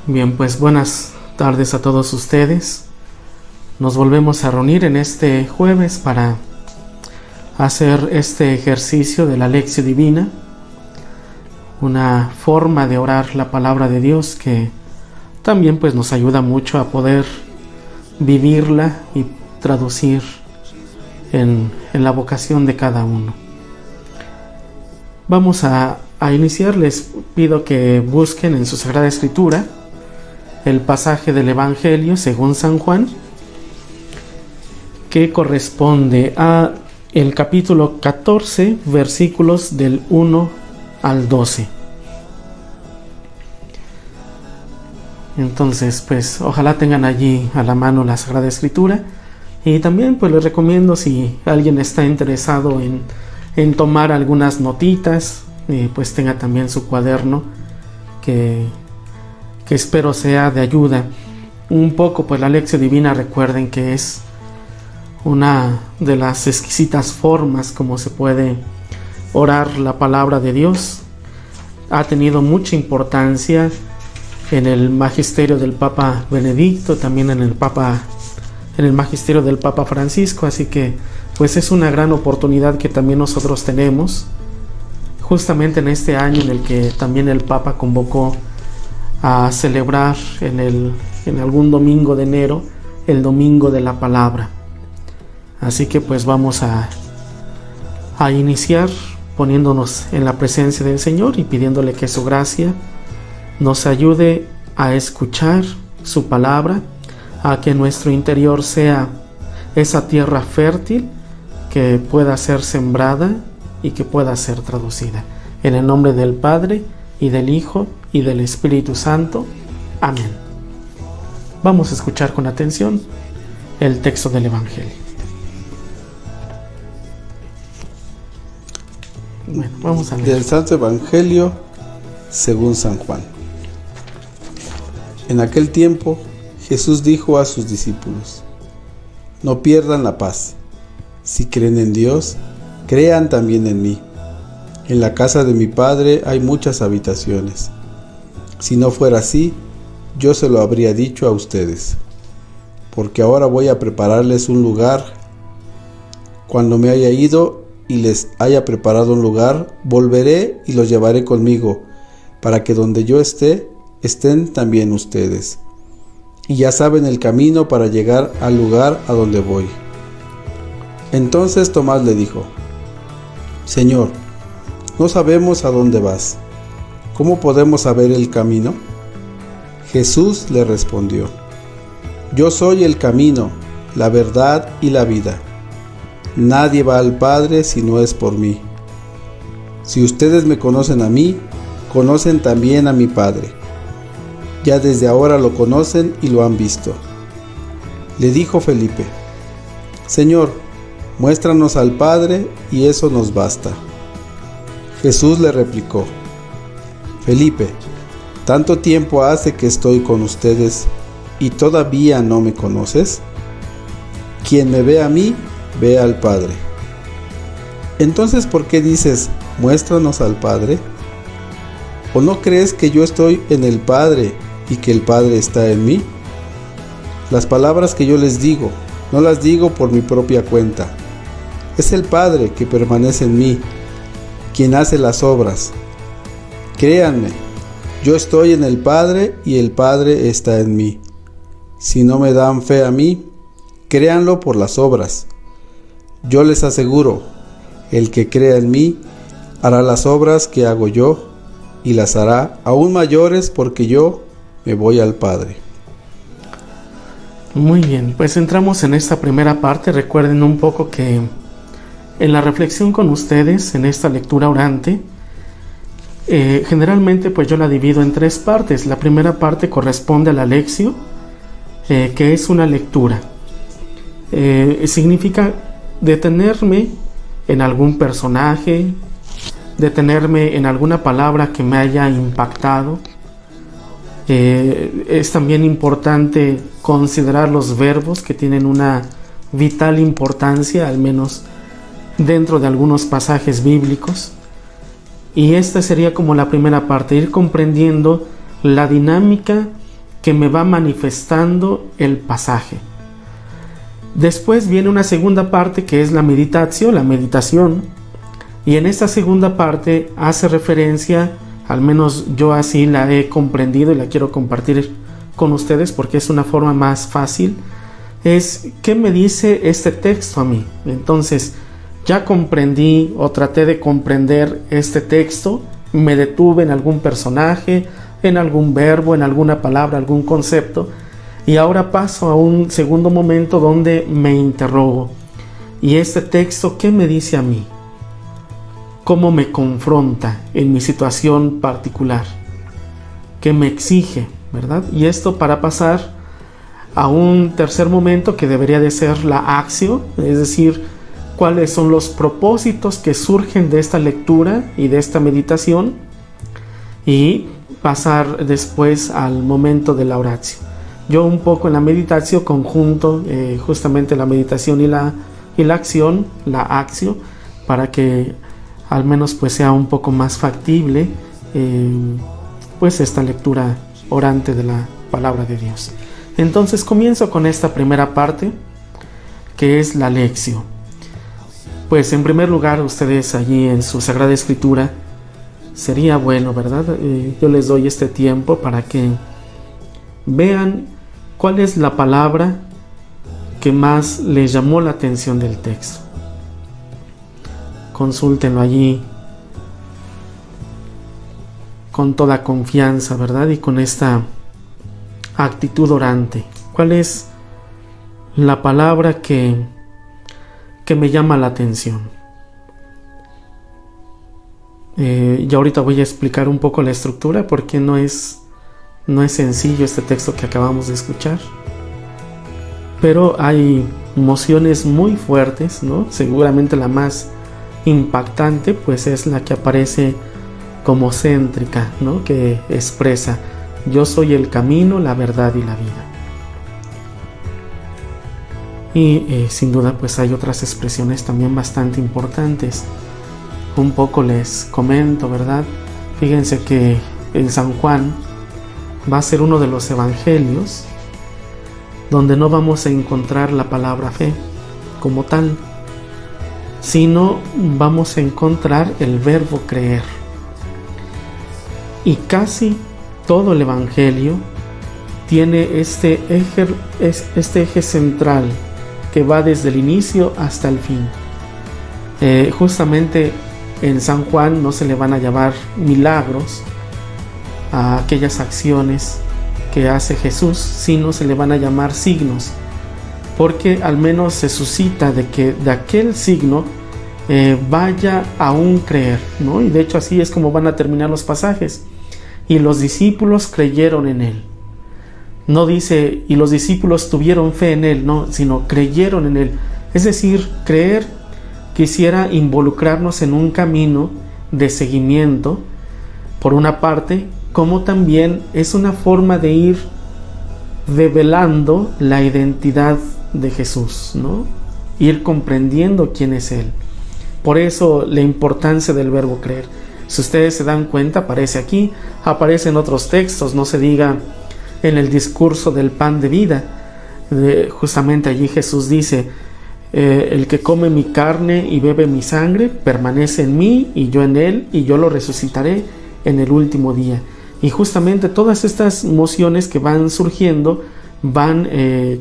Bien, pues buenas tardes a todos ustedes. Nos volvemos a reunir en este jueves para hacer este ejercicio de la Lección Divina, una forma de orar la palabra de Dios que también pues nos ayuda mucho a poder vivirla y traducir en la vocación de cada uno. Vamos a iniciar. Les pido que busquen en su Sagrada Escritura el pasaje del Evangelio según San Juan, que corresponde a el capítulo 14, versículos del 1 al 12. Entonces, pues, ojalá tengan allí a la mano la Sagrada Escritura. Y también, pues, les recomiendo, si alguien está interesado en tomar algunas notitas, pues tenga también su cuaderno, que espero sea de ayuda. Un poco, pues, la Lección Divina, recuerden que es una de las exquisitas formas como se puede orar la palabra de Dios. Ha tenido mucha importancia en el magisterio del Papa Benedicto, también en el magisterio del Papa Francisco, así que pues es una gran oportunidad que también nosotros tenemos, justamente en este año en el que también el Papa convocó a celebrar en algún domingo de enero, el Domingo de la Palabra. Así que pues vamos a iniciar poniéndonos en la presencia del Señor y pidiéndole que su gracia nos ayude a escuchar su palabra, a que nuestro interior sea esa tierra fértil que pueda ser sembrada y que pueda ser traducida. En el nombre del Padre, y del Hijo, y del Espíritu Santo. Amén. Vamos a escuchar con atención el texto del Evangelio. Bueno, vamos a leer. Del Santo Evangelio según San Juan. En aquel tiempo, Jesús dijo a sus discípulos: no pierdan la paz. Si creen en Dios, crean también en mí. En la casa de mi Padre hay muchas habitaciones. Si no fuera así, yo se lo habría dicho a ustedes, porque ahora voy a prepararles un lugar. Cuando me haya ido y les haya preparado un lugar, volveré y los llevaré conmigo, para que donde yo esté, estén también ustedes. Y ya saben el camino para llegar al lugar a donde voy. Entonces Tomás le dijo: Señor, no sabemos a dónde vas. ¿Cómo podemos saber el camino? Jesús le respondió: Yo soy el camino, la verdad y la vida. Nadie va al Padre si no es por mí. Si ustedes me conocen a mí, conocen también a mi Padre. Ya desde ahora lo conocen y lo han visto. Le dijo Felipe: Señor, muéstranos al Padre y eso nos basta. Jesús le replicó: Felipe, ¿tanto tiempo hace que estoy con ustedes y todavía no me conoces? Quien me ve a mí, ve al Padre. Entonces, ¿por qué dices, muéstranos al Padre? ¿O no crees que yo estoy en el Padre y que el Padre está en mí? Las palabras que yo les digo, no las digo por mi propia cuenta. Es el Padre que permanece en mí, quien hace las obras. Créanme, yo estoy en el Padre y el Padre está en mí. Si no me dan fe a mí, créanlo por las obras. Yo les aseguro, el que crea en mí, hará las obras que hago yo, y las hará aún mayores, porque yo me voy al Padre. Muy bien, pues entramos en esta primera parte. Recuerden un poco que en la reflexión con ustedes, en esta lectura orante, generalmente pues yo la divido en tres partes. La primera parte corresponde a la lección, que es una lectura. Significa detenerme en algún personaje, detenerme en alguna palabra que me haya impactado. Es también importante considerar los verbos, que tienen una vital importancia, al menos dentro de algunos pasajes bíblicos. Y esta sería como la primera parte, ir comprendiendo la dinámica que me va manifestando el pasaje. Después viene una segunda parte que es la meditación, y en esta segunda parte hace referencia, al menos yo así la he comprendido y la quiero compartir con ustedes porque es una forma más fácil, es ¿qué me dice este texto a mí? Entonces ya comprendí o traté de comprender este texto, me detuve en algún personaje, en algún verbo, en alguna palabra, algún concepto, y ahora paso a un segundo momento donde me interrogo. ¿Y este texto qué me dice a mí? ¿Cómo me confronta en mi situación particular? ¿Qué me exige? ¿Verdad? Y esto para pasar a un tercer momento que debería de ser la acción, es decir, cuáles son los propósitos que surgen de esta lectura y de esta meditación, y pasar después al momento de la oratio. Yo un poco en la meditación conjunto justamente la meditación y la acción, la acción, para que al menos pues sea un poco más factible pues esta lectura orante de la palabra de Dios. Entonces comienzo con esta primera parte que es la lección. Pues en primer lugar ustedes allí en su Sagrada Escritura sería bueno, ¿verdad? Yo les doy este tiempo para que vean cuál es la palabra que más les llamó la atención del texto. Consúltenlo allí con toda confianza, ¿verdad? Y con esta actitud orante. ¿Cuál es la palabra que me llama la atención? Y ahorita voy a explicar un poco la estructura porque no es sencillo este texto que acabamos de escuchar. Pero hay emociones muy fuertes, ¿no? Seguramente la más impactante pues es la que aparece como céntrica, ¿no? Que expresa: yo soy el camino, la verdad y la vida. Y sin duda pues hay otras expresiones también bastante importantes. Un poco les comento, ¿verdad? Fíjense que en San Juan va a ser uno de los evangelios donde no vamos a encontrar la palabra fe como tal, sino vamos a encontrar el verbo creer. Y casi todo el evangelio tiene este eje central que va desde el inicio hasta el fin. Justamente en San Juan no se le van a llamar milagros a aquellas acciones que hace Jesús, sino se le van a llamar signos, porque al menos se suscita de que de aquel signo vaya a un creer, ¿no? Y de hecho así es como van a terminar los pasajes. Y los discípulos creyeron en él. No dice y los discípulos tuvieron fe en él, no, sino creyeron en él. Es decir, creer quisiera involucrarnos en un camino de seguimiento, por una parte, como también es una forma de ir develando la identidad de Jesús, ¿no? Ir comprendiendo quién es Él. Por eso la importancia del verbo creer. Si ustedes se dan cuenta, aparece aquí, aparece en otros textos, no se diga en el discurso del pan de vida. Justamente allí Jesús dice: el que come mi carne y bebe mi sangre permanece en mí y yo en él, y yo lo resucitaré en el último día. Y justamente todas estas mociones que van surgiendo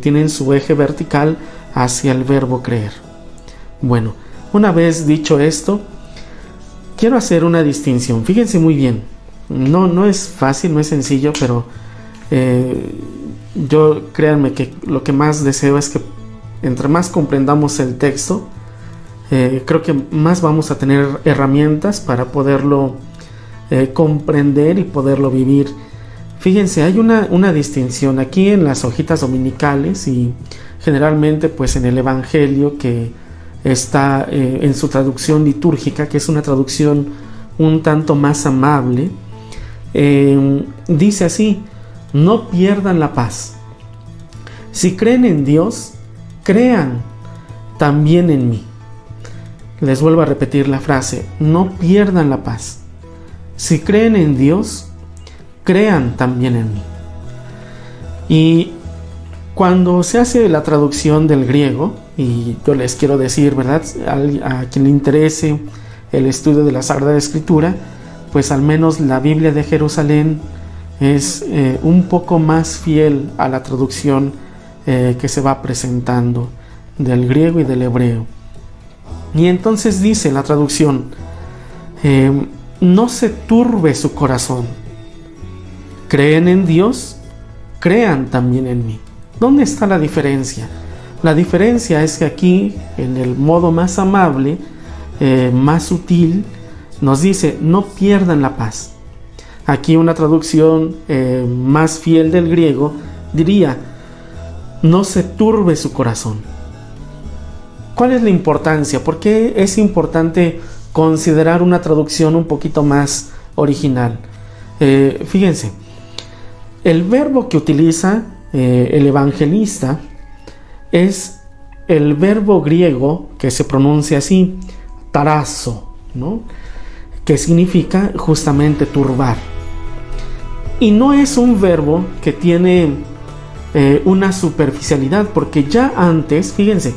tienen su eje vertical hacia el verbo creer. Bueno, una vez dicho esto, quiero hacer una distinción. Fíjense muy bien, no es fácil, no es sencillo, pero yo créanme que lo que más deseo es que entre más comprendamos el texto, creo que más vamos a tener herramientas para poderlo comprender y poderlo vivir. Fíjense, hay una distinción aquí en las hojitas dominicales y generalmente pues en el Evangelio, que está en su traducción litúrgica, que es una traducción un tanto más amable. Dice así: no pierdan la paz. Si creen en Dios, crean también en mí. Les vuelvo a repetir la frase: no pierdan la paz. Si creen en Dios, crean también en mí. Y cuando se hace la traducción del griego, y yo les quiero decir, ¿verdad?, a quien le interese el estudio de la Sagrada Escritura, pues al menos la Biblia de Jerusalén es un poco más fiel a la traducción que se va presentando del griego y del hebreo. Y entonces dice la traducción, no se turbe su corazón, creen en Dios, crean también en mí. ¿Dónde está la diferencia? La diferencia es que aquí, en el modo más amable, más sutil, nos dice, no pierdan la paz. Aquí una traducción más fiel del griego diría, no se turbe su corazón. ¿Cuál es la importancia? ¿Por qué es importante considerar una traducción un poquito más original? Fíjense, el verbo que utiliza el evangelista es el verbo griego que se pronuncia así, tarazo, ¿no?, que significa justamente turbar. Y no es un verbo que tiene una superficialidad, porque ya antes, fíjense,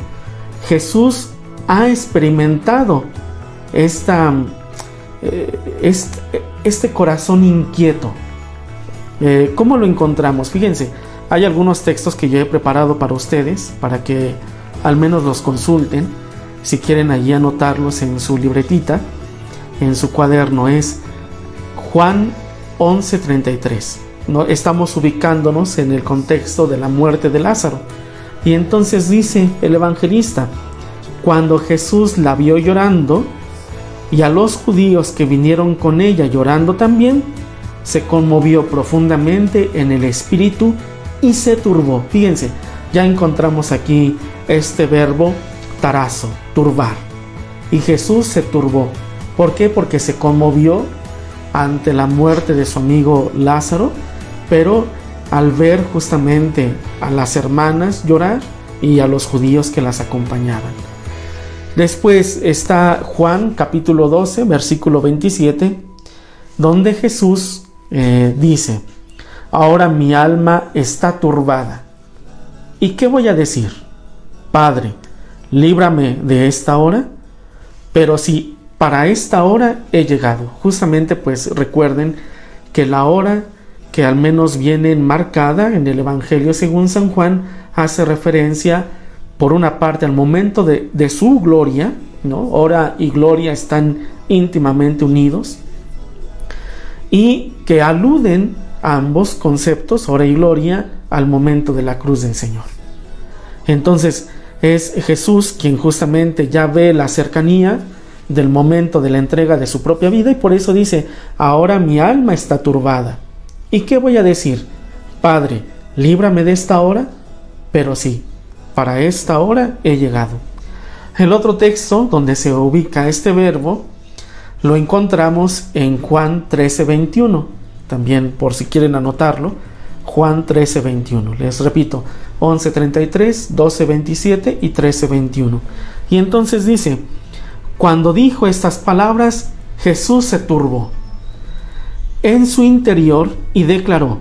Jesús ha experimentado este corazón inquieto. ¿Cómo lo encontramos? Fíjense, hay algunos textos que yo he preparado para ustedes, para que al menos los consulten, si quieren allí anotarlos en su libretita, en su cuaderno. Es Juan 11:33. ¿No? Estamos ubicándonos en el contexto de la muerte de Lázaro. Y entonces dice el evangelista, cuando Jesús la vio llorando, y a los judíos que vinieron con ella llorando también, se conmovió profundamente en el espíritu y se turbó. Fíjense, ya encontramos aquí este verbo tarazo, turbar. Y Jesús se turbó. ¿Por qué? Porque se conmovió ante la muerte de su amigo Lázaro, pero al ver justamente a las hermanas llorar y a los judíos que las acompañaban. Después está Juan capítulo 12, versículo 27, donde Jesús dice, ahora mi alma está turbada. ¿Y qué voy a decir? Padre, líbrame de esta hora, pero si para esta hora he llegado. Justamente pues recuerden que la hora que al menos viene marcada en el Evangelio según San Juan hace referencia por una parte al momento de su gloria, ¿no? Hora y gloria están íntimamente unidos, y que aluden a ambos conceptos, hora y gloria, al momento de la cruz del Señor. Entonces es Jesús quien justamente ya ve la cercanía del momento de la entrega de su propia vida, y por eso dice, ahora mi alma está turbada. ¿Y qué voy a decir? Padre, líbrame de esta hora, pero sí, para esta hora he llegado. El otro texto donde se ubica este verbo lo encontramos en Juan 13:21. También, por si quieren anotarlo, Juan 13:21. Les repito, 11:33, 12:27 y 13:21. Y entonces dice, cuando dijo estas palabras, Jesús se turbó en su interior y declaró,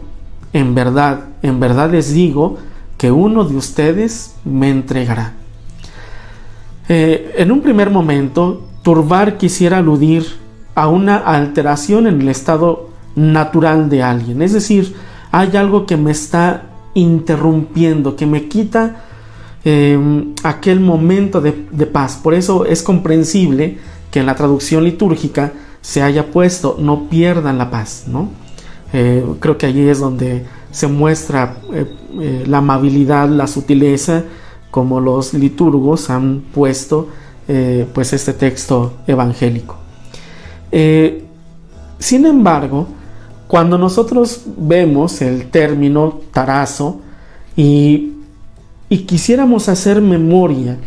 en verdad les digo que uno de ustedes me entregará. En un primer momento, turbar quisiera aludir a una alteración en el estado natural de alguien. Es decir, hay algo que me está interrumpiendo, que me quita aquel momento de paz. Por eso es comprensible que en la traducción litúrgica se haya puesto no pierdan la paz, ¿no? Creo que allí es donde se muestra la amabilidad, la sutileza, como los liturgos han puesto pues este texto evangélico. Sin embargo, cuando nosotros vemos el término tarazo y quisiéramos hacer memoria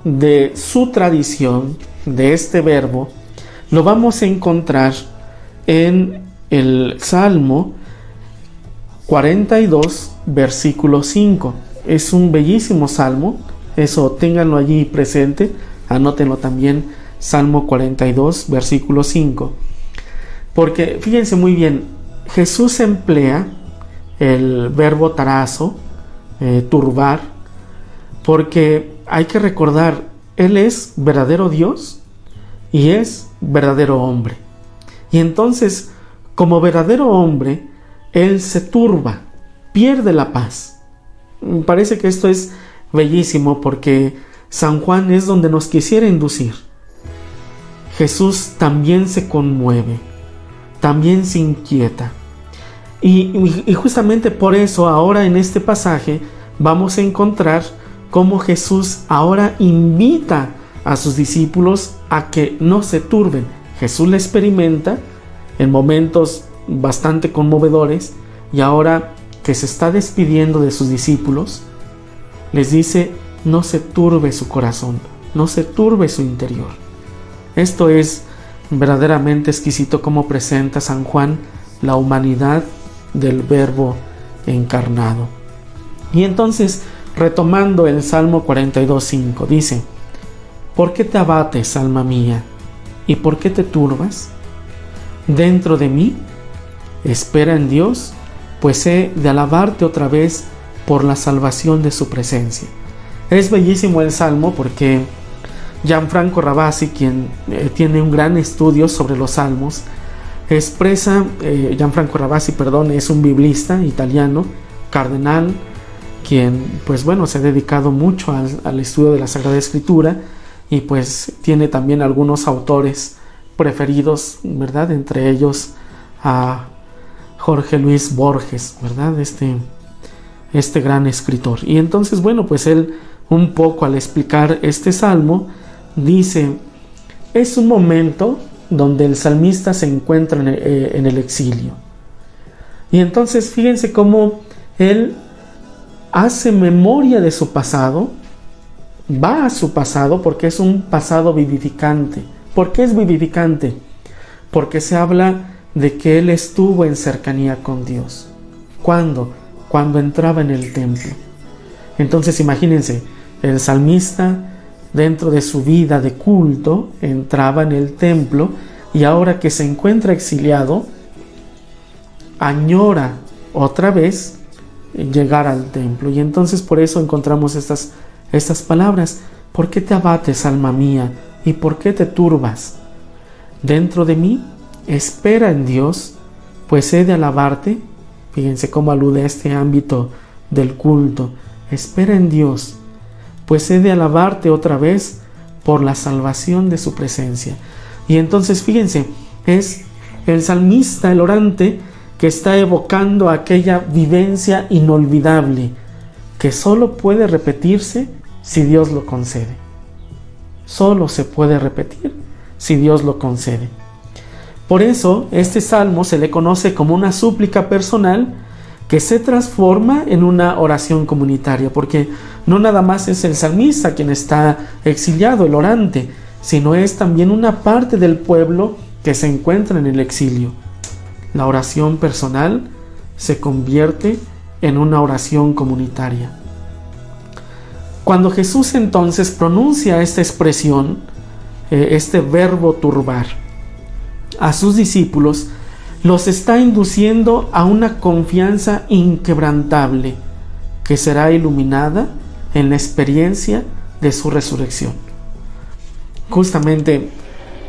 de su tradición, de este verbo, lo vamos a encontrar en el Salmo 42, versículo 5. Es un bellísimo salmo, eso ténganlo allí presente, anótenlo también, Salmo 42, versículo 5. Porque fíjense muy bien, Jesús emplea el verbo tarazo, turbar, porque hay que recordar, Él es verdadero Dios y es verdadero hombre. Y entonces, como verdadero hombre, Él se turba, pierde la paz. Me parece que esto es bellísimo porque San Juan es donde nos quisiera inducir. Jesús también se conmueve, también se inquieta. Y justamente por eso ahora en este pasaje vamos a encontrar cómo Jesús ahora invita a sus discípulos a que no se turben. Jesús le experimenta en momentos bastante conmovedores y ahora que se está despidiendo de sus discípulos, les dice: no se turbe su corazón, no se turbe su interior. Esto es verdaderamente exquisito como presenta San Juan la humanidad del Verbo encarnado. Y entonces, retomando el Salmo 42:5, dice: ¿por qué te abates, alma mía? ¿Y por qué te turbas? Dentro de mí, espera en Dios, pues he de alabarte otra vez por la salvación de su presencia. Es bellísimo el Salmo porque Gianfranco Ravasi, quien tiene un gran estudio sobre los Salmos, expresa, Gianfranco Ravasi, es un biblista italiano, cardenal, quien se ha dedicado mucho al estudio de la Sagrada Escritura y pues tiene también algunos autores preferidos, ¿verdad? Entre ellos a Jorge Luis Borges, ¿verdad? Este gran escritor. Y entonces, él un poco al explicar este salmo dice: es un momento donde el salmista se encuentra en el exilio. Y entonces fíjense cómo él hace memoria de su pasado, va a su pasado porque es un pasado vivificante. ¿Por qué es vivificante? Porque se habla de que él estuvo en cercanía con Dios. ¿Cuándo? Cuando entraba en el templo. Entonces imagínense, el salmista dentro de su vida de culto entraba en el templo y ahora que se encuentra exiliado añora otra vez llegar al templo. Y entonces por eso encontramos estas palabras: ¿por qué te abates, alma mía? ¿Y por qué te turbas? Dentro de mí, espera en Dios, pues he de alabarte. Fíjense cómo alude a este ámbito del culto. Espera en Dios, pues he de alabarte otra vez por la salvación de su presencia. Y entonces fíjense, es el salmista, el orante, que está evocando aquella vivencia inolvidable que solo puede repetirse si Dios lo concede. Solo se puede repetir si Dios lo concede. Por eso este salmo se le conoce como una súplica personal que se transforma en una oración comunitaria, porque no nada más es el salmista quien está exiliado, el orante, sino es también una parte del pueblo que se encuentra en el exilio. La oración personal se convierte en una oración comunitaria. Cuando Jesús entonces pronuncia esta expresión, este verbo turbar, a sus discípulos, los está induciendo a una confianza inquebrantable que será iluminada en la experiencia de su resurrección. Justamente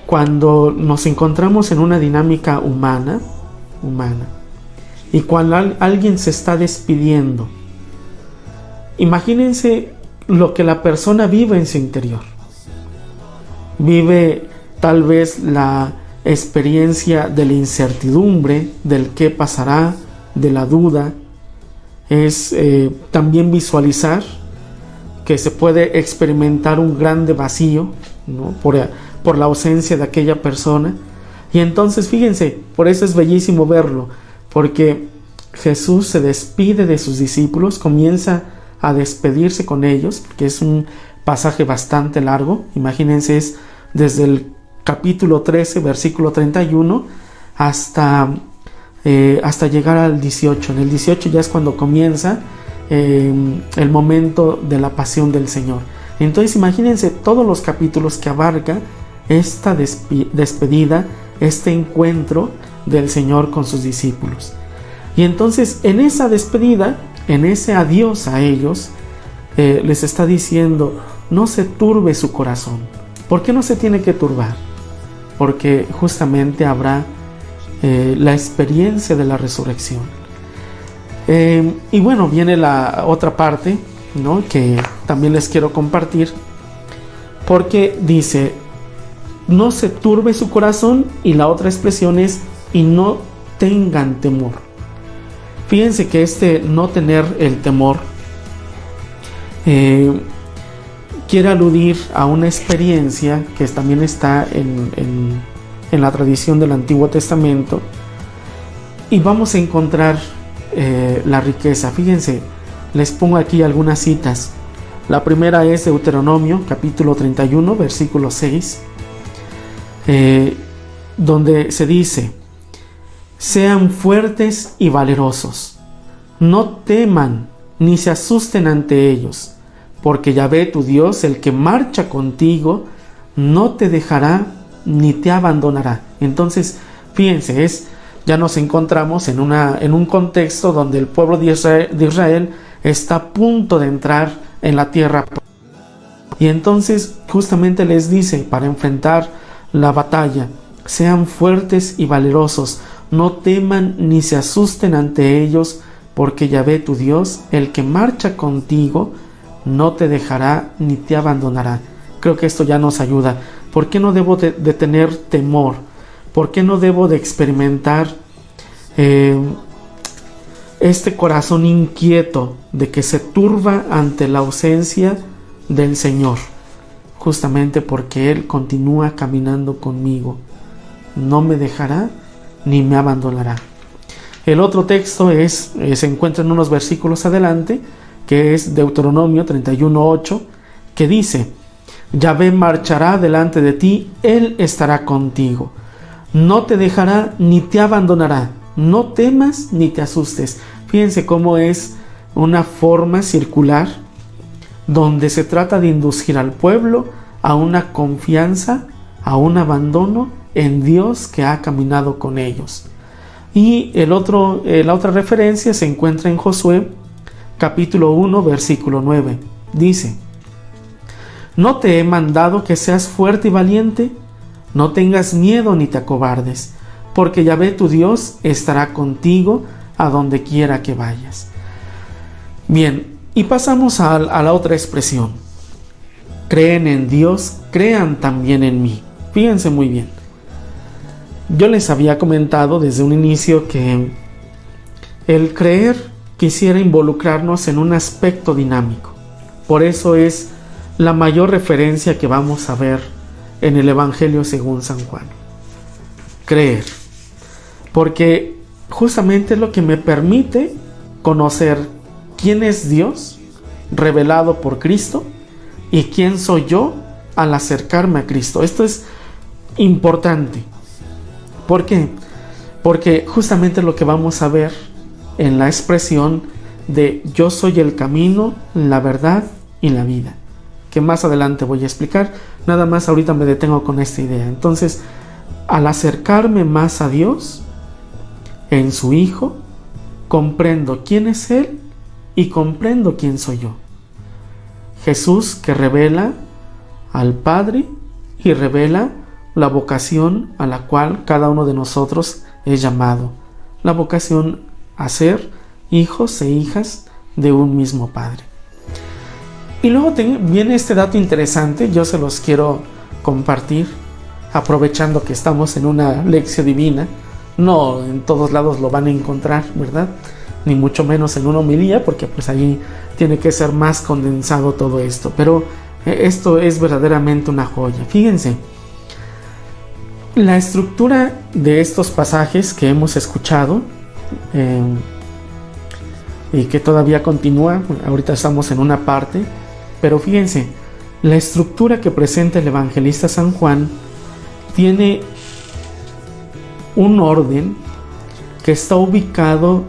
cuando nos encontramos en una dinámica humana, y cuando alguien se está despidiendo, imagínense lo que la persona vive en su interior. Vive tal vez la experiencia de la incertidumbre, del qué pasará, de la duda. Es también visualizar que se puede experimentar un grande vacío, ¿no? por la ausencia de aquella persona. Y entonces fíjense, por eso es bellísimo verlo, porque Jesús se despide de sus discípulos, comienza a despedirse con ellos, porque es un pasaje bastante largo. Imagínense, es desde el capítulo 13, versículo 31, hasta llegar al 18. En el 18 ya es cuando comienza el momento de la pasión del Señor. Entonces imagínense todos los capítulos que abarca esta despedida, este encuentro del Señor con sus discípulos. Y entonces en esa despedida, en ese adiós a ellos, les está diciendo, no se turbe su corazón. ¿Por qué no se tiene que turbar? Porque justamente habrá la experiencia de la resurrección. Y bueno, viene la otra parte, ¿no?, que también les quiero compartir, porque dice, no se turbe su corazón, y la otra expresión es, y no tengan temor. Fíjense que este no tener el temor quiere aludir a una experiencia que también está en la tradición del Antiguo Testamento, y vamos a encontrar la riqueza. Fíjense, les pongo aquí algunas citas. La primera es Deuteronomio capítulo 31 versículo 6, donde se dice, sean fuertes y valerosos, no teman ni se asusten ante ellos, porque Yahvé tu Dios, el que marcha contigo, no te dejará ni te abandonará. Entonces, fíjense, ya nos encontramos en un contexto donde el pueblo de Israel está a punto de entrar en la tierra. Y entonces justamente les dice, para enfrentar la batalla, sean fuertes y valerosos, no teman ni se asusten ante ellos, porque Yahvé tu Dios, el que marcha contigo, no te dejará ni te abandonará. Creo que esto ya nos ayuda. ¿Por qué no debo de tener temor? ¿Por qué no debo de experimentar este corazón inquieto de que se turba ante la ausencia del Señor? Justamente porque Él continúa caminando conmigo. No me dejará ni me abandonará. El otro texto se encuentra en unos versículos adelante, que es Deuteronomio 31:8, que dice, Yahvé marchará delante de ti, Él estará contigo, no te dejará ni te abandonará, no temas ni te asustes. Fíjense cómo es una forma circular donde se trata de inducir al pueblo a una confianza, a un abandono en Dios que ha caminado con ellos. Y la otra referencia se encuentra en Josué capítulo 1 versículo 9. Dice, ¿no te he mandado que seas fuerte y valiente? No tengas miedo ni te acobardes, porque Yahvé tu Dios estará contigo a donde quiera que vayas. Bien, y pasamos a la otra expresión. Creen en Dios, crean también en mí. Fíjense muy bien. Yo les había comentado desde un inicio que el creer quisiera involucrarnos en un aspecto dinámico. Por eso es la mayor referencia que vamos a ver en el Evangelio según San Juan. Creer. Porque justamente es lo que me permite conocer quién es Dios revelado por Cristo y quién soy yo al acercarme a Cristo. Esto es importante. ¿Por qué? Porque justamente lo que vamos a ver en la expresión de yo soy el camino, la verdad y la vida, que más adelante voy a explicar. Nada más ahorita me detengo con esta idea. Entonces, al acercarme más a Dios en su Hijo, comprendo quién es Él y comprendo quién soy yo. Jesús, que revela al Padre y revela la vocación a la cual cada uno de nosotros es llamado, la vocación a ser hijos e hijas de un mismo Padre. Y luego viene este dato interesante, yo se los quiero compartir, aprovechando que estamos en una lección divina. No en todos lados lo van a encontrar, ¿verdad? Ni mucho menos en una homilía, porque pues ahí tiene que ser más condensado todo esto. Pero esto es verdaderamente una joya. Fíjense, la estructura de estos pasajes que hemos escuchado y que todavía continúa, ahorita estamos en una parte, pero fíjense, la estructura que presenta el evangelista San Juan tiene un orden que está ubicado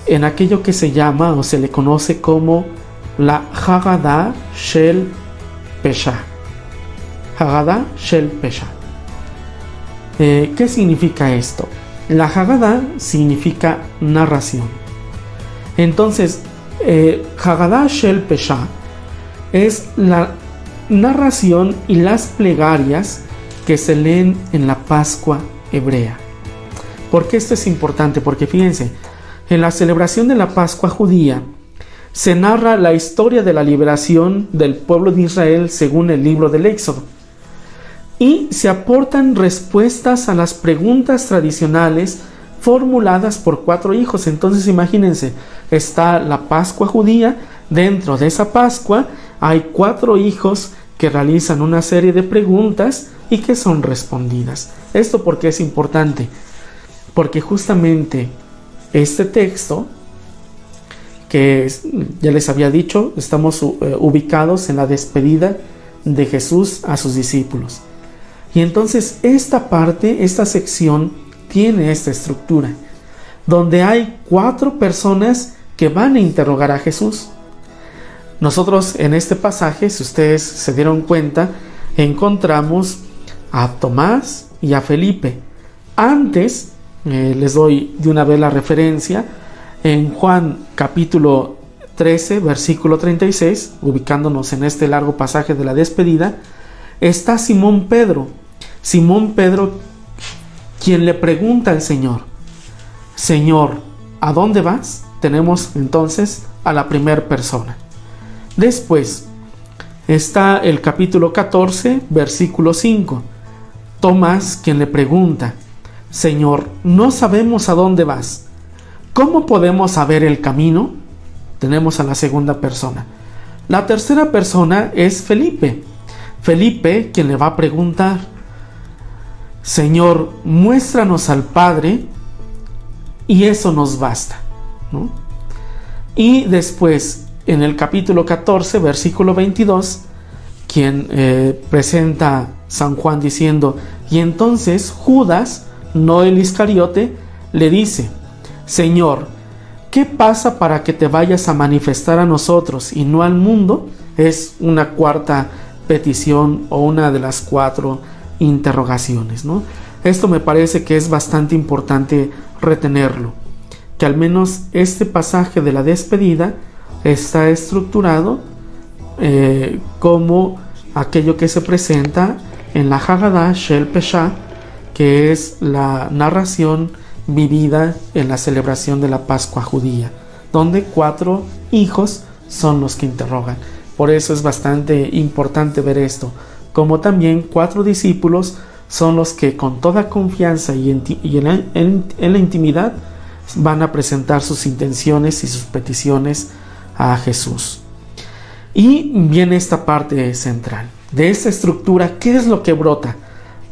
en aquello que se llama o se le conoce como la Haggadah Shel Pesha. Haggadah Shel Pesha. ¿Qué significa esto? La Haggadah significa narración. Entonces, Haggadah Shel Pesha es la narración y las plegarias que se leen en la Pascua hebrea. ¿Por qué esto es importante? Porque fíjense, en la celebración de la Pascua judía se narra la historia de la liberación del pueblo de Israel según el libro del Éxodo. Y se aportan respuestas a las preguntas tradicionales formuladas por 4 hijos. Entonces imagínense, está la Pascua judía, dentro de esa Pascua hay 4 hijos que realizan una serie de preguntas y que son respondidas. ¿Esto por qué es importante? Porque justamente este texto, que ya les había dicho, estamos ubicados en la despedida de Jesús a sus discípulos. Y entonces esta parte, esta sección tiene esta estructura, donde hay 4 personas que van a interrogar a Jesús. Nosotros en este pasaje, si ustedes se dieron cuenta, encontramos a Tomás y a Felipe. Antes, les doy de una vez la referencia, en Juan capítulo 13, versículo 36, ubicándonos en este largo pasaje de la despedida, está Simón Pedro, quien le pregunta al Señor: Señor, ¿a dónde vas? Tenemos entonces a la primera persona. Después está el capítulo 14, versículo 5, Tomás, quien le pregunta: Señor, no sabemos a dónde vas, ¿cómo podemos saber el camino? Tenemos a la segunda persona. La tercera persona es Felipe, quien le va a preguntar: Señor, muéstranos al Padre y eso nos basta, ¿no? Y después, en el capítulo 14, versículo 22, quien presenta San Juan diciendo: y entonces Judas, no el Iscariote, le dice: Señor, ¿qué pasa para que te vayas a manifestar a nosotros y no al mundo? Es una cuarta petición o una de las 4 interrogaciones, ¿no? Esto me parece que es bastante importante retenerlo, que al menos este pasaje de la despedida está estructurado como aquello que se presenta en la Haggadah Shel Pesha, que es la narración vivida en la celebración de la Pascua judía, donde 4 hijos son los que interrogan. Por eso es bastante importante ver esto, como también 4 discípulos son los que con toda confianza y en la intimidad van a presentar sus intenciones y sus peticiones a Jesús. Y viene esta parte central de esta estructura. ¿Qué es lo que brota?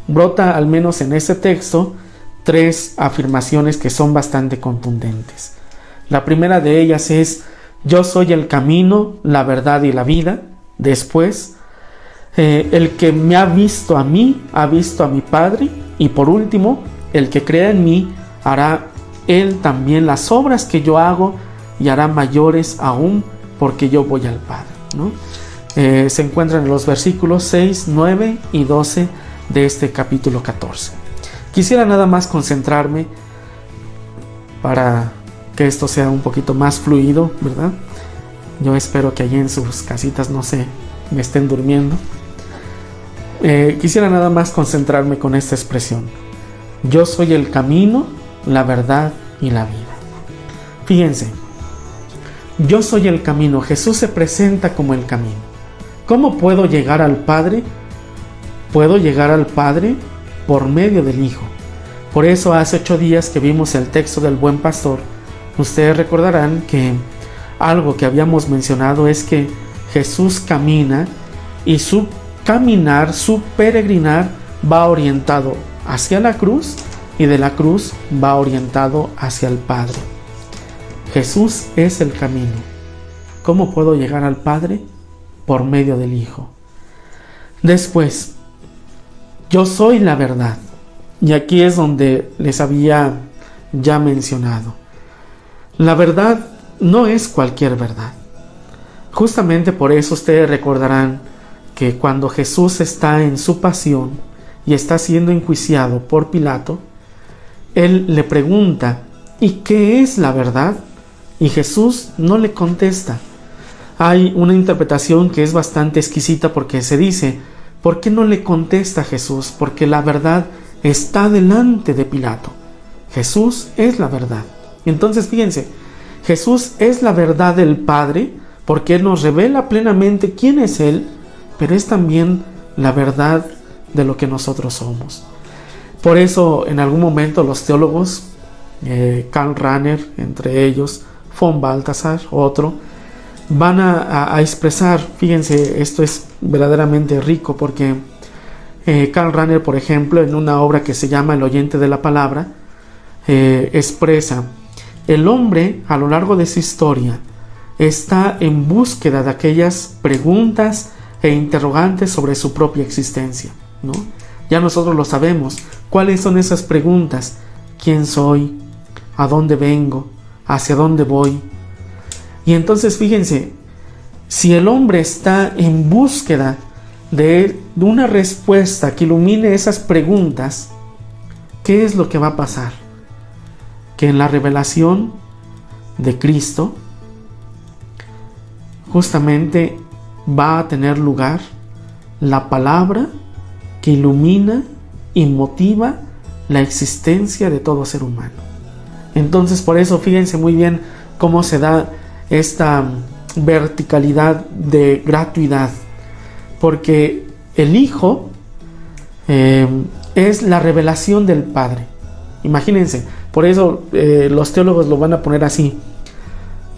Brota, al menos en este texto, 3 afirmaciones que son bastante contundentes. La primera de ellas es: yo soy el camino, la verdad y la vida. Después, el que me ha visto a mí, ha visto a mi Padre. Y por último, el que crea en mí, hará él también las obras que yo hago y hará mayores aún, porque yo voy al Padre, ¿no? Se encuentran en los versículos 6, 9 y 12 de este capítulo 14. Quisiera nada más concentrarme para que esto sea un poquito más fluido, ¿verdad? Yo espero que allí en sus casitas no se me estén durmiendo. Quisiera nada más concentrarme con esta expresión: yo soy el camino, la verdad y la vida. Fíjense, yo soy el camino. Jesús se presenta como el camino. ¿Cómo puedo llegar al Padre? Puedo llegar al Padre por medio del Hijo. Por eso hace 8 días que vimos el texto del Buen Pastor, ustedes recordarán que algo que habíamos mencionado es que Jesús camina y su caminar, su peregrinar va orientado hacia la cruz y de la cruz va orientado hacia el Padre. Jesús es el camino. ¿Cómo puedo llegar al Padre? Por medio del Hijo. Después, yo soy la verdad. Y aquí es donde les había ya mencionado. La verdad no es cualquier verdad. Justamente por eso ustedes recordarán que cuando Jesús está en su pasión y está siendo enjuiciado por Pilato, él le pregunta: ¿y qué es la verdad? Y Jesús no le contesta. Hay una interpretación que es bastante exquisita porque se dice: ¿por qué no le contesta Jesús? Porque la verdad está delante de Pilato. Jesús es la verdad. Entonces fíjense, Jesús es la verdad del Padre porque Él nos revela plenamente quién es Él, pero es también la verdad de lo que nosotros somos. Por eso en algún momento los teólogos, Karl Rahner entre ellos, von Balthasar, otro, van a expresar, fíjense, esto es verdaderamente rico porque Karl Rahner, por ejemplo, en una obra que se llama El oyente de la palabra, expresa: el hombre a lo largo de su historia está en búsqueda de aquellas preguntas e interrogantes sobre su propia existencia, ¿no? Ya nosotros lo sabemos. ¿Cuáles son esas preguntas? ¿Quién soy? ¿A dónde vengo? ¿Hacia dónde voy? Y entonces fíjense, si el hombre está en búsqueda de una respuesta que ilumine esas preguntas, ¿qué es lo que va a pasar? Que en la revelación de Cristo justamente va a tener lugar la palabra que ilumina y motiva la existencia de todo ser humano. Entonces, por eso fíjense muy bien cómo se da esta verticalidad de gratuidad, porque el Hijo es la revelación del Padre. Imagínense, por eso los teólogos lo van a poner así: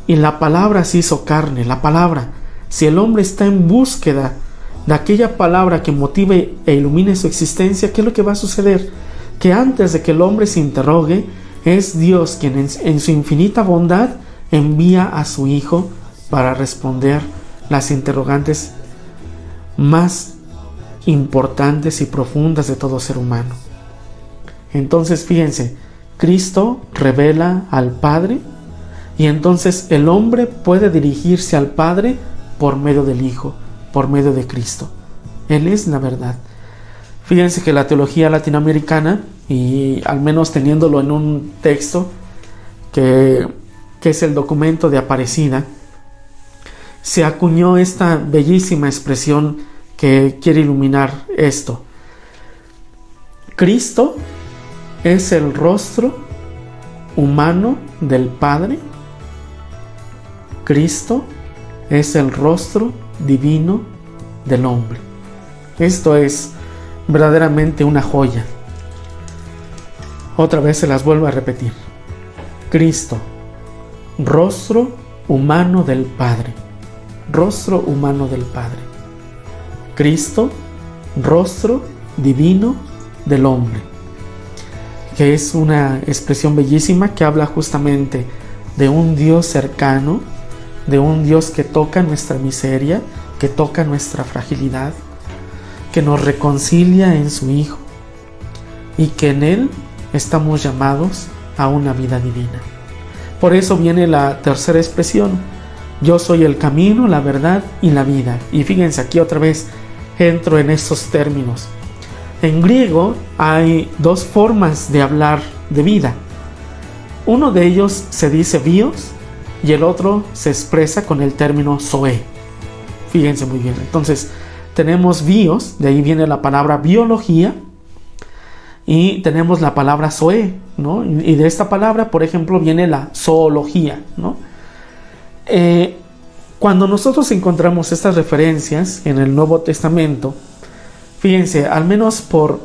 y la palabra se hizo carne. La palabra, si el hombre está en búsqueda de aquella palabra que motive e ilumine su existencia, ¿qué es lo que va a suceder? Que antes de que el hombre se interrogue, es Dios quien en su infinita bondad envía a su Hijo para responder las interrogantes más importantes y profundas de todo ser humano. Entonces fíjense, Cristo revela al Padre y entonces el hombre puede dirigirse al Padre por medio del Hijo, por medio de Cristo. Él es la verdad. Fíjense que la teología latinoamericana, y al menos teniéndolo en un texto que es el documento de Aparecida, se acuñó esta bellísima expresión que quiere iluminar esto: Cristo es el rostro humano del Padre. Cristo es el rostro divino del hombre. Esto es verdaderamente una joya. Otra vez se las vuelvo a repetir: Cristo, rostro humano del Padre. Rostro humano del Padre. Cristo, rostro divino del hombre. Que es una expresión bellísima que habla justamente de un Dios cercano, de un Dios que toca nuestra miseria, que toca nuestra fragilidad, que nos reconcilia en su Hijo y que en Él estamos llamados a una vida divina. Por eso viene la tercera expresión: yo soy el camino, la verdad y la vida. Y fíjense, aquí otra vez entro en estos términos. En griego hay dos formas de hablar de vida. Uno de ellos se dice bios y el otro se expresa con el término zoe. Fíjense muy bien. Entonces tenemos bios, de ahí viene la palabra biología, y tenemos la palabra zoe, ¿no? Y de esta palabra, por ejemplo, viene la zoología, ¿no? Cuando nosotros encontramos estas referencias en el Nuevo Testamento, fíjense, al menos por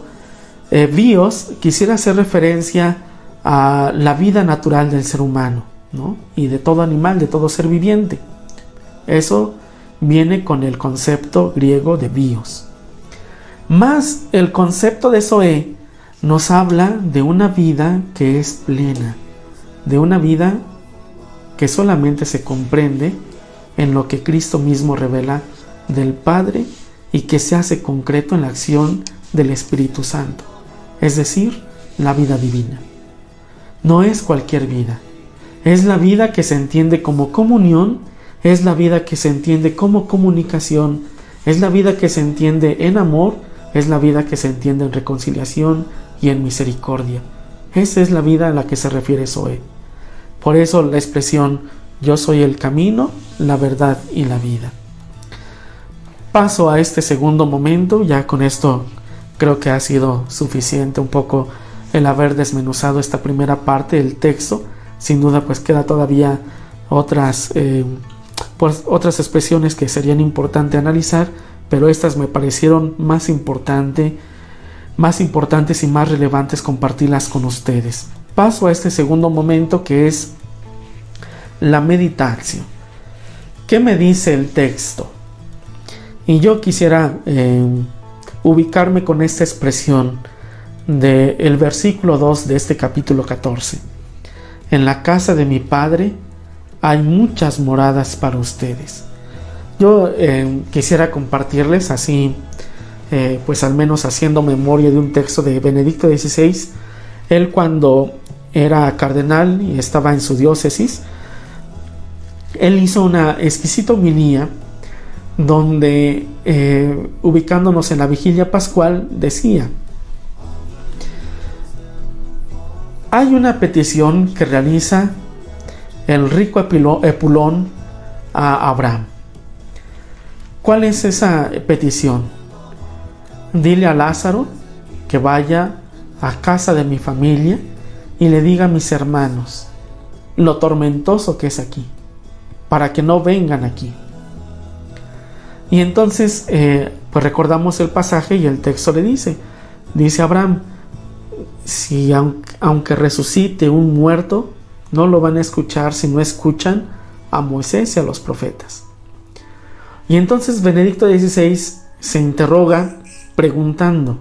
bios, quisiera hacer referencia a la vida natural del ser humano, ¿no? Y de todo animal, de todo ser viviente. Eso viene con el concepto griego de bios. Más el concepto de zoe nos habla de una vida que es plena, de una vida que solamente se comprende en lo que Cristo mismo revela del Padre y que se hace concreto en la acción del Espíritu Santo, es decir, la vida divina. No es cualquier vida, es la vida que se entiende como comunión, es la vida que se entiende como comunicación, es la vida que se entiende en amor, es la vida que se entiende en reconciliación y en misericordia. Esa es la vida a la que se refiere Zoe. Por eso la expresión yo soy el camino, la verdad y la vida. Paso a este segundo momento. Ya con esto creo que ha sido suficiente un poco el haber desmenuzado esta primera parte del texto. Sin duda pues queda todavía otras expresiones que serían importantes analizar, pero estas me parecieron más importantes y más relevantes compartirlas con ustedes. Paso a este segundo momento, que es la meditación. ¿Qué me dice el texto? Y yo quisiera ubicarme con esta expresión del versículo 2 de este capítulo 14. En la casa de mi Padre hay muchas moradas para ustedes. Yo quisiera compartirles así, pues al menos haciendo memoria de un texto de Benedicto XVI. Él, cuando era cardenal y estaba en su diócesis, él hizo una exquisita homilía donde, ubicándonos en la vigilia pascual, decía: hay una petición que realiza el rico Epulón a Abraham. ¿Cuál es esa petición? Dile a Lázaro que vaya a casa de mi familia y le diga a mis hermanos lo tormentoso que es aquí, para que no vengan aquí. Y entonces pues recordamos el pasaje y el texto le dice Abraham: si aunque resucite un muerto, no lo van a escuchar si no escuchan a Moisés y a los profetas. Y entonces Benedicto XVI se interroga preguntando: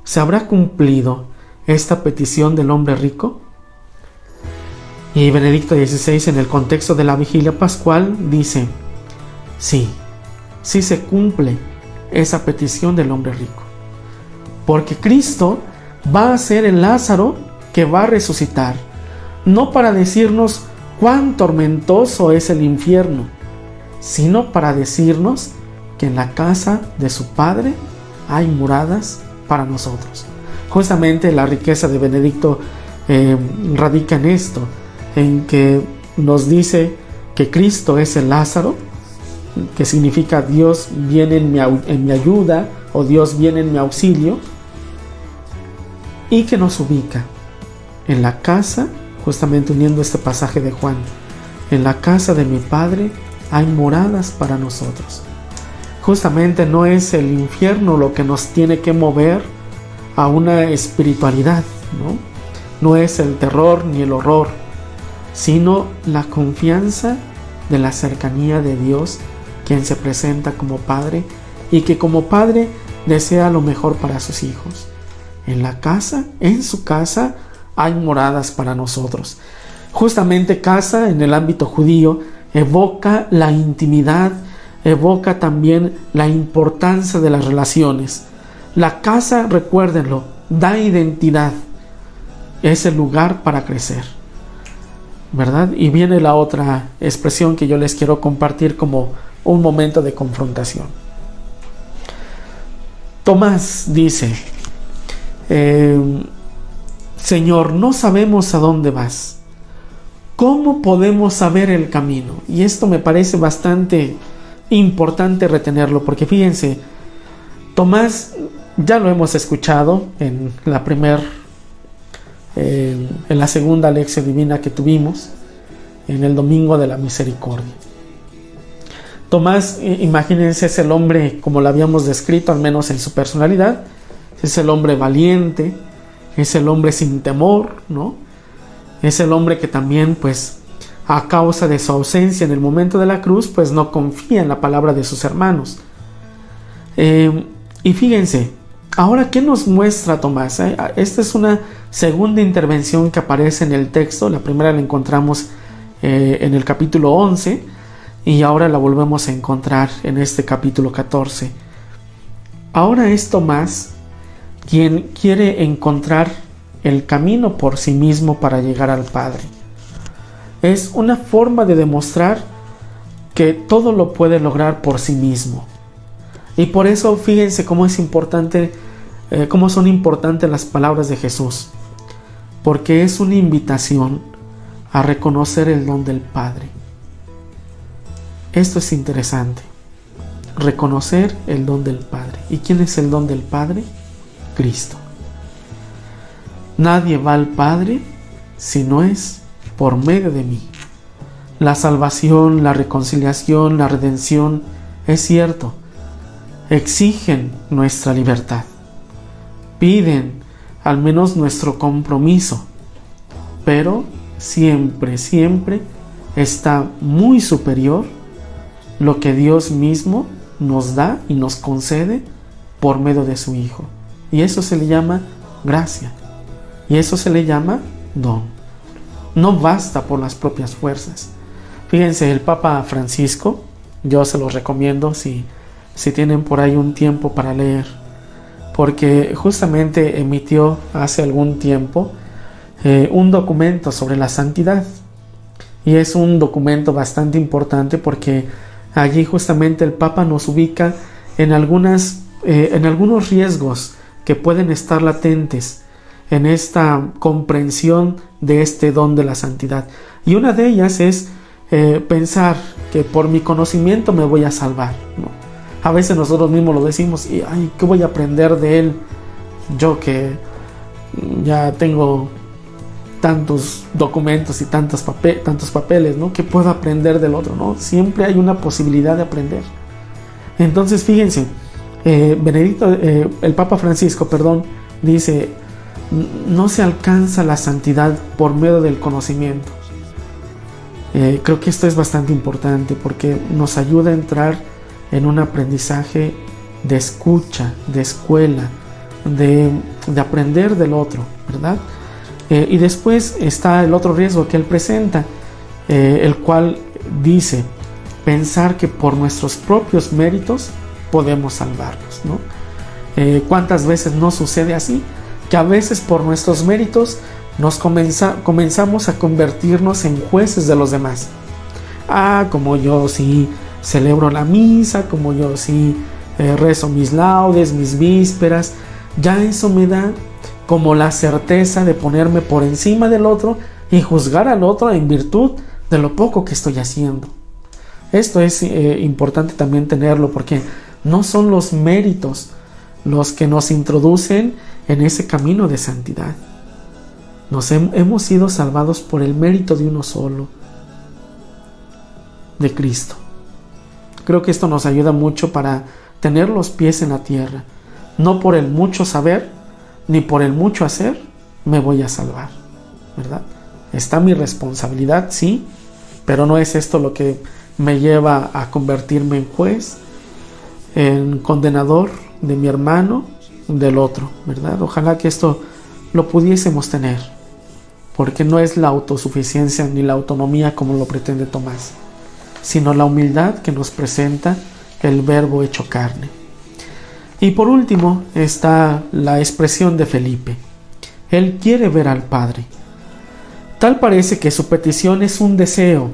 ¿se habrá cumplido esta petición del hombre rico? Y Benedicto XVI, en el contexto de la vigilia pascual, dice: sí se cumple esa petición del hombre rico, porque Cristo va a ser el Lázaro que va a resucitar, no para decirnos cuán tormentoso es el infierno, sino para decirnos que en la casa de su Padre hay moradas para nosotros. Justamente la riqueza de Benedicto radica en esto, en que nos dice que Cristo es el Lázaro, que significa Dios viene en mi ayuda, o Dios viene en mi auxilio, y que nos ubica en la casa, justamente uniendo este pasaje de Juan: en la casa de mi Padre hay moradas para nosotros. Justamente no es el infierno lo que nos tiene que mover a una espiritualidad, no es el terror ni el horror, sino la confianza de la cercanía de Dios, quien se presenta como Padre y que como Padre desea lo mejor para sus hijos. En su casa hay moradas para nosotros. Justamente casa, en el ámbito judío, evoca la intimidad, evoca también la importancia de las relaciones. La casa, recuérdenlo, da identidad, es el lugar para crecer, ¿verdad? Y viene la otra expresión que yo les quiero compartir como un momento de confrontación. Tomás dice: Señor, no sabemos a dónde vas. ¿Cómo podemos saber el camino? Y esto me parece bastante importante retenerlo, porque fíjense, Tomás ya lo hemos escuchado en la segunda lección divina que tuvimos en el Domingo de la Misericordia. Tomás, imagínense, es el hombre, como lo habíamos descrito, al menos en su personalidad, es el hombre valiente, es el hombre sin temor, ¿no? Es el hombre que también, pues, a causa de su ausencia en el momento de la cruz, pues no confía en la palabra de sus hermanos. Y fíjense, ahora, ¿qué nos muestra Tomás? Esta es una segunda intervención que aparece en el texto. La primera la encontramos en el capítulo 11 y ahora la volvemos a encontrar en este capítulo 14. Ahora es Tomás quien quiere encontrar el camino por sí mismo para llegar al Padre. Es una forma de demostrar que todo lo puede lograr por sí mismo. Y por eso fíjense cómo es importante, cómo son importantes las palabras de Jesús. porque es una invitación a reconocer el don del Padre. Esto es interesante, reconocer el don del Padre. ¿Y quién es el don del Padre? Cristo. Nadie va al Padre si no es por medio de mí. La salvación, la reconciliación, la redención, es cierto, exigen nuestra libertad, piden al menos nuestro compromiso, pero siempre, siempre está muy superior lo que Dios mismo nos da y nos concede por medio de su Hijo. Y eso se le llama gracia, y eso se le llama don. No basta por las propias fuerzas. Fíjense, el Papa Francisco, yo se los recomiendo si tienen por ahí un tiempo para leer, porque justamente emitió hace algún tiempo un documento sobre la santidad, y es un documento bastante importante porque allí justamente el Papa nos ubica en algunos riesgos que pueden estar latentes en esta comprensión de este don de la santidad, y una de ellas es pensar que por mi conocimiento me voy a salvar, ¿no? A veces nosotros mismos lo decimos y ay, ¿qué voy a aprender de él? Yo que ya tengo tantos documentos y tantos papeles, ¿no? ¿Qué puedo aprender del otro, no? Siempre hay una posibilidad de aprender. Entonces, fíjense, el Papa Francisco, dice, no se alcanza la santidad por medio del conocimiento. Creo que esto es bastante importante porque nos ayuda a entrar en un aprendizaje de escucha, de escuela, de aprender del otro, ¿verdad? Y después está el otro riesgo que él presenta, el cual dice, pensar que por nuestros propios méritos podemos salvarnos, ¿no? ¿Cuántas veces no sucede así? Que a veces por nuestros méritos nos comenzamos a convertirnos en jueces de los demás. Como yo sí celebro la misa, como yo sí rezo mis laudes, mis vísperas, ya eso me da como la certeza de ponerme por encima del otro y juzgar al otro en virtud de lo poco que estoy haciendo. Esto es importante también tenerlo, porque no son los méritos los que nos introducen en ese camino de santidad. Hemos sido salvados por el mérito de uno solo, de Cristo. Creo que esto nos ayuda mucho para tener los pies en la tierra. No por el mucho saber, ni por el mucho hacer, me voy a salvar, ¿verdad? Está mi responsabilidad, sí, pero no es esto lo que me lleva a convertirme en juez, en condenador de mi hermano, del otro, ¿verdad? Ojalá que esto lo pudiésemos tener, porque no es la autosuficiencia ni la autonomía como lo pretende Tomás, sino la humildad que nos presenta el Verbo hecho carne. Y por último está la expresión de Felipe. Él quiere ver al Padre. Tal parece que su petición es un deseo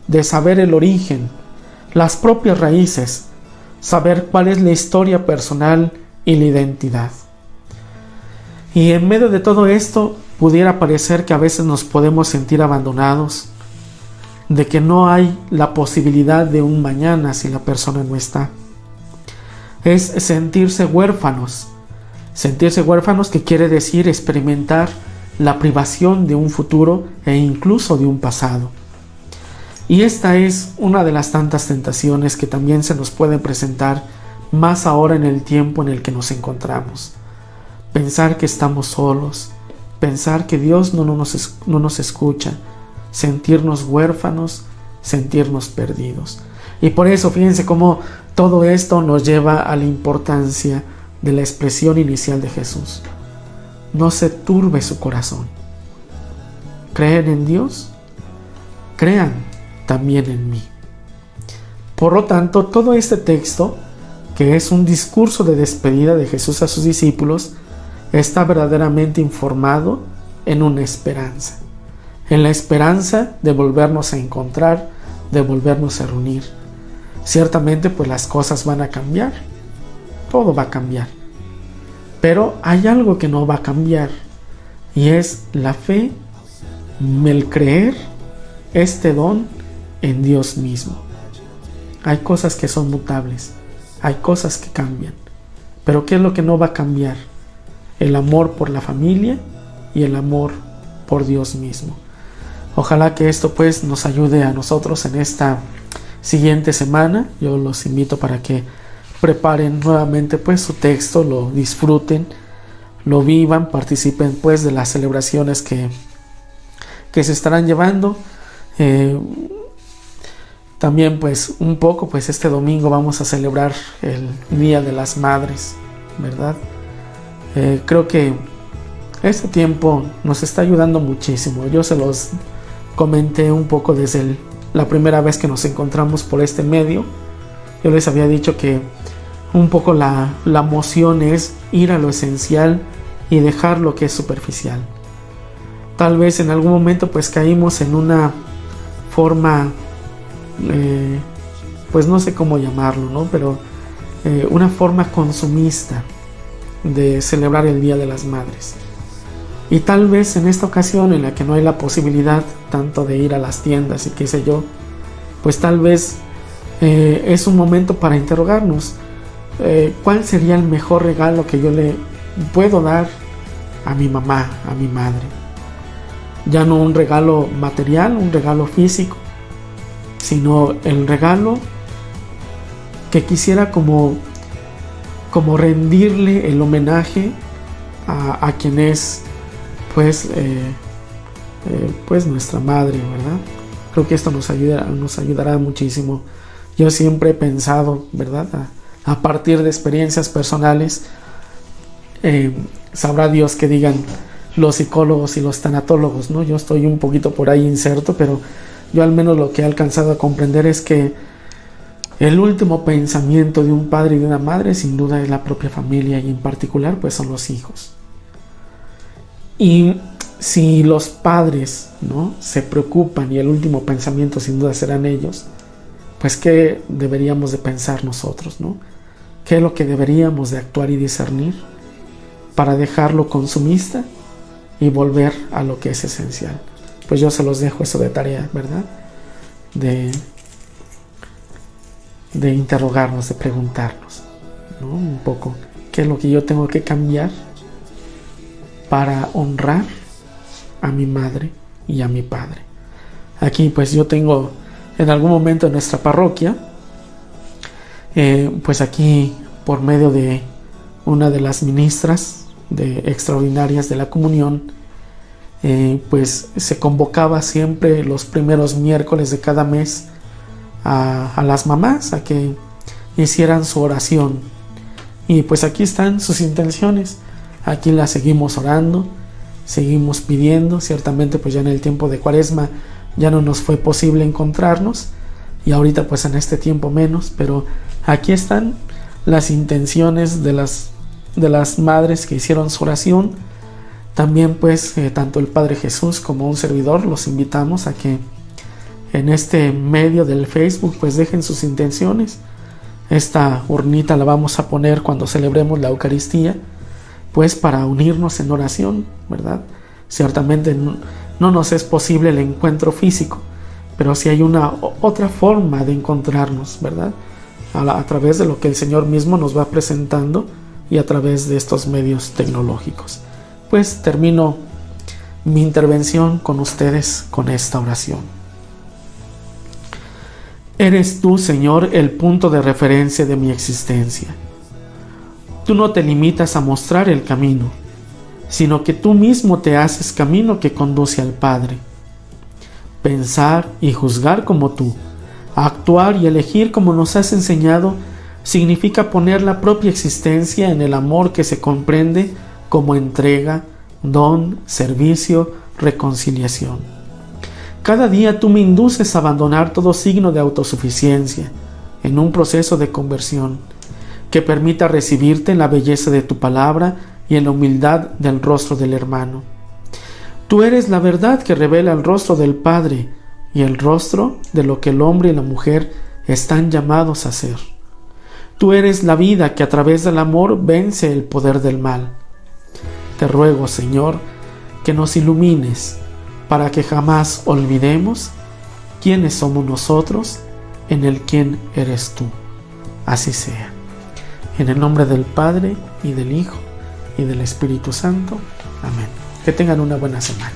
de saber el origen, las propias raíces, saber cuál es la historia personal y la identidad. Y en medio de todo esto pudiera parecer que a veces nos podemos sentir abandonados, de que no hay la posibilidad de un mañana si la persona no está. Es sentirse huérfanos que quiere decir experimentar la privación de un futuro e incluso de un pasado. Y esta es una de las tantas tentaciones que también se nos pueden presentar más ahora en el tiempo en el que nos encontramos. Pensar que estamos solos, pensar que Dios no nos escucha, sentirnos huérfanos, sentirnos perdidos. Y por eso fíjense cómo todo esto nos lleva a la importancia de la expresión inicial de Jesús. No se turbe su corazón. ¿Creen en Dios? Crean también en mí. Por lo tanto, todo este texto, que es un discurso de despedida de Jesús a sus discípulos, está verdaderamente informado en una esperanza. En la esperanza de volvernos a encontrar, de volvernos a reunir. Ciertamente, pues las cosas van a cambiar. Todo va a cambiar. Pero hay algo que no va a cambiar. y es la fe, el creer este don en Dios mismo. Hay cosas que son mutables, hay cosas que cambian, pero ¿qué es lo que no va a cambiar? El amor por la familia y el amor por Dios mismo. Ojalá que esto pues nos ayude a nosotros en esta siguiente semana. Yo los invito para que preparen nuevamente pues su texto, lo disfruten, lo vivan, participen pues de las celebraciones que se estarán llevando. También pues un poco pues este domingo vamos a celebrar el Día de las Madres, ¿verdad? Creo que este tiempo nos está ayudando muchísimo. Yo se los comenté un poco desde la primera vez que nos encontramos por este medio. Yo les había dicho que un poco la moción es ir a lo esencial y dejar lo que es superficial. Tal vez en algún momento pues caímos en una forma, pues no sé cómo llamarlo, ¿no? Pero una forma consumista de celebrar el Día de las Madres. Y tal vez en esta ocasión en la que no hay la posibilidad tanto de ir a las tiendas y qué sé yo, pues tal vez es un momento para interrogarnos cuál sería el mejor regalo que yo le puedo dar a mi mamá, a mi madre. Ya no un regalo material, un regalo físico, sino el regalo que quisiera como rendirle el homenaje a quien es pues nuestra madre, ¿verdad? Creo que esto nos ayudará muchísimo. Yo siempre he pensado, ¿verdad? A partir de experiencias personales, sabrá Dios que digan los psicólogos y los tanatólogos, ¿no? Yo estoy un poquito por ahí inserto, pero yo al menos lo que he alcanzado a comprender es que el último pensamiento de un padre y de una madre sin duda es la propia familia, y en particular pues son los hijos. Y si los padres, ¿no?, se preocupan y el último pensamiento sin duda serán ellos, pues ¿qué deberíamos de pensar nosotros, ¿no? ¿Qué es lo que deberíamos de actuar y discernir para dejarlo consumista y volver a lo que es esencial? Pues yo se los dejo eso de tarea, ¿verdad? De interrogarnos, de preguntarnos, ¿no? Un poco, ¿qué es lo que yo tengo que cambiar para honrar a mi madre y a mi padre? Aquí pues yo tengo en algún momento en nuestra parroquia, pues aquí por medio de una de las ministras extraordinarias de la comunión, pues se convocaba siempre los primeros miércoles de cada mes a las mamás a que hicieran su oración. Y pues aquí están sus intenciones. Aquí las seguimos orando, seguimos pidiendo. Ciertamente pues ya en el tiempo de Cuaresma ya no nos fue posible encontrarnos, y ahorita pues en este tiempo menos, pero aquí están las intenciones de las madres que hicieron su oración. También pues tanto el Padre Jesús como un servidor los invitamos a que en este medio del Facebook pues dejen sus intenciones. Esta urnita la vamos a poner cuando celebremos la Eucaristía, pues para unirnos en oración, ¿verdad? Ciertamente no nos es posible el encuentro físico, pero sí hay una otra forma de encontrarnos, ¿verdad? A través de lo que el Señor mismo nos va presentando y a través de estos medios tecnológicos. Pues termino mi intervención con ustedes con esta oración. Eres tú, Señor, el punto de referencia de mi existencia. Tú no te limitas a mostrar el camino, sino que tú mismo te haces camino que conduce al Padre. Pensar y juzgar como tú, actuar y elegir como nos has enseñado, significa poner la propia existencia en el amor que se comprende como entrega, don, servicio, reconciliación. Cada día tú me induces a abandonar todo signo de autosuficiencia en un proceso de conversión que permita recibirte en la belleza de tu palabra y en la humildad del rostro del hermano. Tú eres la verdad que revela el rostro del Padre y el rostro de lo que el hombre y la mujer están llamados a ser. Tú eres la vida que a través del amor vence el poder del mal. Te ruego, Señor, que nos ilumines para que jamás olvidemos quiénes somos nosotros en el quién eres tú. Así sea. En el nombre del Padre, y del Hijo, y del Espíritu Santo. Amén. Que tengan una buena semana.